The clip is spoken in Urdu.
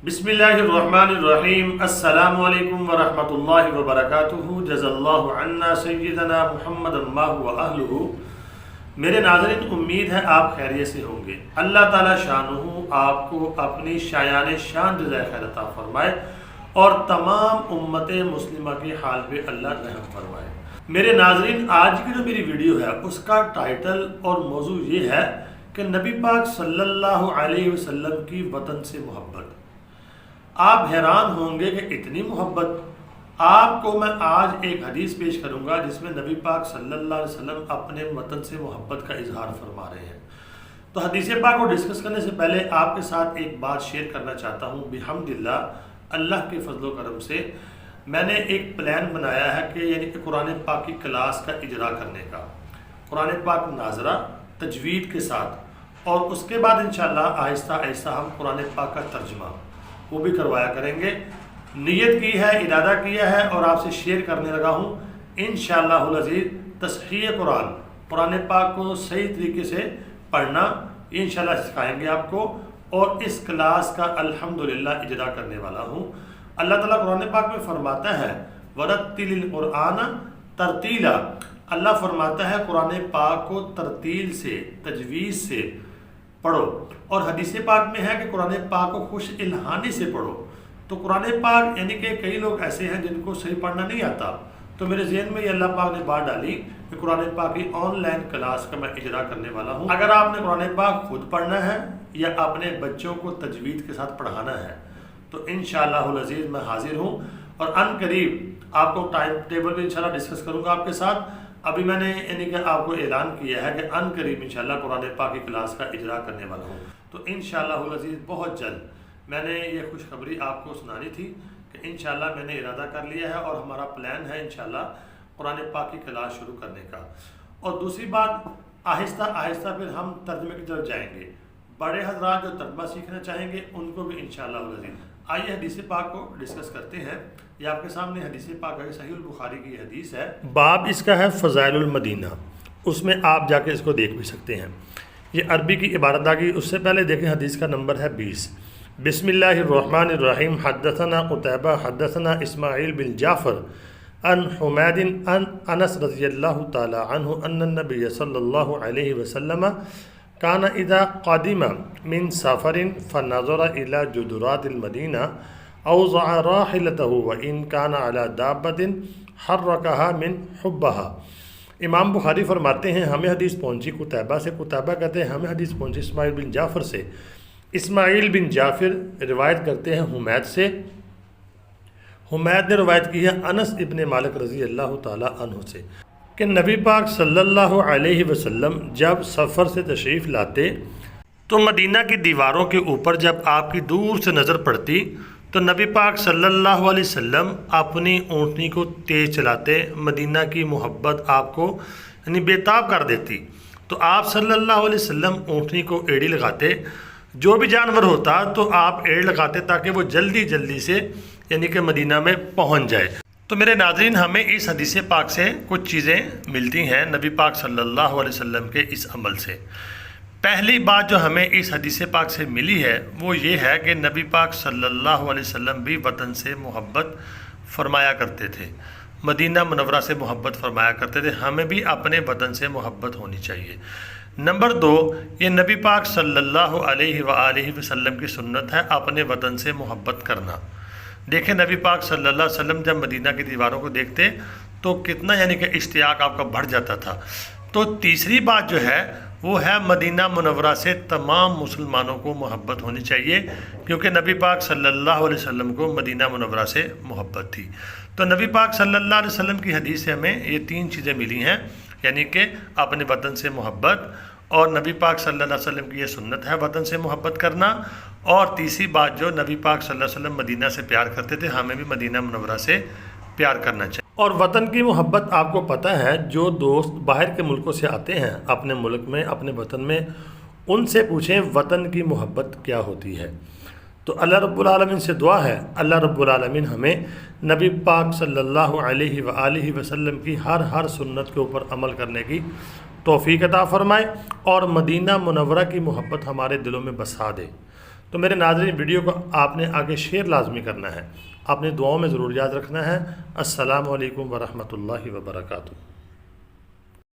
بسم اللہ الرحمن الرحیم۔ السلام علیکم ورحمۃ اللہ وبرکاتہ۔ جزا اللہ عنا سیدنا محمد اللہ و اہلہ۔ میرے ناظرین، امید ہے آپ خیریت سے ہوں گے۔ اللہ تعالی شانہ آپ کو اپنی شایان شان جزائے خیر عطا فرمائے اور تمام امت مسلمہ کے حال پہ اللہ رحم فرمائے۔ میرے ناظرین، آج کی جو میری ویڈیو ہے اس کا ٹائٹل اور موضوع یہ ہے کہ نبی پاک صلی اللہ علیہ وسلم کی وطن سے محبت۔ آپ حیران ہوں گے کہ اتنی محبت۔ آپ کو میں آج ایک حدیث پیش کروں گا جس میں نبی پاک صلی اللہ علیہ وسلم اپنے وطن سے محبت کا اظہار فرما رہے ہیں۔ تو حدیث پاک کو ڈسکس کرنے سے پہلے آپ کے ساتھ ایک بات شیئر کرنا چاہتا ہوں۔ بحمداللہ، اللہ کے فضل و کرم سے میں نے ایک پلان بنایا ہے کہ یعنی کہ قرآن پاک کی کلاس کا اجرا کرنے کا، قرآن پاک ناظرہ تجوید کے ساتھ، اور اس کے بعد انشاءاللہ آہستہ آہستہ ہم قرآن پاک کا ترجمہ وہ بھی کروایا کریں گے۔ نیت کی ہے، ارادہ کیا ہے اور آپ سے شیئر کرنے لگا ہوں انشاءاللہ العزیز تصحیح قرآن پاک کو صحیح طریقے سے پڑھنا انشاءاللہ سکھائیں گے آپ کو، اور اس کلاس کا الحمدللہ اجرا کرنے والا ہوں۔ اللہ تعالیٰ قرآن پاک میں فرماتا ہے وَرَتِّلِ الْقُرْآنَ تَرْتِیلًا۔ اللہ فرماتا ہے قرآن پاک کو ترتیل سے، تجویز سے پڑھو، اور حدیث پاک میں ہے کہ قرآن پاک کو خوش الہانی سے پڑھو۔ تو قرآن پاک یعنی کہ کئی لوگ ایسے ہیں جن کو صحیح پڑھنا نہیں آتا، تو میرے ذہن میں یہ اللہ پاک نے بات ڈالی کہ قرآن پاک کی آن لائن کلاس کا میں اجرا کرنے والا ہوں۔ اگر آپ نے قرآن پاک خود پڑھنا ہے یا اپنے بچوں کو تجوید کے ساتھ پڑھانا ہے تو انشاءاللہ العزیز میں حاضر ہوں، اور ان قریب آپ کو ٹائم ٹیبل بھی انشاءاللہ ڈسکس کروں گا آپ کے ساتھ۔ ابھی میں نے یعنی کہ آپ کو اعلان کیا ہے کہ ان قریب انشاءاللہ قرآن پاک کی کلاس کا اجرا کرنے والا ہوں۔ تو انشاءاللہ العزیز بہت جلد میں نے یہ خوشخبری آپ کو سنانی تھی کہ انشاءاللہ میں نے ارادہ کر لیا ہے اور ہمارا پلان ہے انشاءاللہ قرآن پاک کی کلاس شروع کرنے کا۔ اور دوسری بات، آہستہ آہستہ پھر ہم ترجمے کی طرف جائیں گے۔ بڑے حضرات جو ترجمہ سیکھنا چاہیں گے ان کو بھی انشاءاللہ العزیز۔ آئیے حدیث پاک کو ڈسکس کرتے ہیں۔ یہ آپ کے سامنے حدیث پاک ہے، صحیح البخاری کی حدیث ہے، باب اس کا ہے فضائل المدینہ، اس میں آپ جا کے اس کو دیکھ بھی سکتے ہیں۔ یہ عربی کی عبارت آ گئی۔ اس سے پہلے دیکھیں حدیث کا نمبر ہے 20۔ بسم اللہ الرحمن الرحیم۔ حدثنا قتیبہ حدثنا اسماعیل بن جعفر عن حمید عن انس رضی اللہ تعالی عنہ ان النبی صلی اللہ علیہ وسلم کان اذا قدم من سفر فنظر الى جدرات المدینہ اوضع راحلته وان كان على دابة حركها من حبها۔ امام بخاری فرماتے ہیں ہمیں حدیث پہنچی قتیبہ سے، قتیبہ کہتے ہیں ہمیں حدیث پہنچی اسماعیل بن جعفر سے، اسماعیل بن جعفر روایت کرتے ہیں حمید سے، حمید نے روایت کی ہے انس ابن مالک رضی اللہ تعالی عنہ سے کہ نبی پاک صلی اللہ علیہ وسلم جب سفر سے تشریف لاتے تو مدینہ کی دیواروں کے اوپر جب آپ کی دور سے نظر پڑتی تو نبی پاک صلی اللہ علیہ وسلم اپنی اونٹنی کو تیز چلاتے، مدینہ کی محبت آپ کو یعنی بےتاب کر دیتی۔ تو آپ صلی اللہ علیہ وسلم اونٹنی کو ایڑی لگاتے، جو بھی جانور ہوتا تو آپ ایڑ لگاتے تاکہ وہ جلدی جلدی سے یعنی کہ مدینہ میں پہنچ جائے۔ تو میرے ناظرین، ہمیں اس حدیث پاک سے کچھ چیزیں ملتی ہیں نبی پاک صلی اللہ علیہ وسلم کے اس عمل سے۔ پہلی بات جو ہمیں اس حدیث پاک سے ملی ہے وہ یہ ہے کہ نبی پاک صلی اللہ علیہ وسلم بھی وطن سے محبت فرمایا کرتے تھے، مدینہ منورہ سے محبت فرمایا کرتے تھے۔ ہمیں بھی اپنے وطن سے محبت ہونی چاہیے۔ نمبر 2، یہ نبی پاک صلی اللہ علیہ وآلہ وسلم کی سنت ہے اپنے وطن سے محبت کرنا۔ دیکھیں نبی پاک صلی اللہ علیہ وسلم جب مدینہ کی دیواروں کو دیکھتے تو کتنا یعنی کہ اشتیاق آپ کا بڑھ جاتا تھا۔ تو تیسری بات جو ہے وہ ہے مدینہ منورہ سے تمام مسلمانوں کو محبت ہونی چاہیے، کیونکہ نبی پاک صلی اللہ علیہ وسلم کو مدینہ منورہ سے محبت تھی۔ تو نبی پاک صلی اللہ علیہ وسلم کی حدیث سے ہمیں یہ 3 چیزیں ملی ہیں، یعنی کہ اپنے وطن سے محبت، اور نبی پاک صلی اللہ علیہ وسلم کی یہ سنت ہے وطن سے محبت کرنا، اور تیسری بات جو نبی پاک صلی اللہ علیہ وسلم مدینہ سے پیار کرتے تھے، ہمیں بھی مدینہ منورہ سے پیار کرنا چاہیے۔ اور وطن کی محبت آپ کو پتہ ہے، جو دوست باہر کے ملکوں سے آتے ہیں اپنے ملک میں، اپنے وطن میں، ان سے پوچھیں وطن کی محبت کیا ہوتی ہے۔ تو اللہ رب العالمین سے دعا ہے اللہ رب العالمین ہمیں نبی پاک صلی اللہ علیہ وآلہ وسلم کی ہر سنت کے اوپر عمل کرنے کی توفیق عطا فرمائے اور مدینہ منورہ کی محبت ہمارے دلوں میں بسا دے۔ تو میرے ناظرین ویڈیو کو آپ نے آگے شیئر لازمی کرنا ہے، آپ نے دعاؤں میں ضرور یاد رکھنا ہے۔ السلام علیکم ورحمۃ اللہ وبرکاتہ۔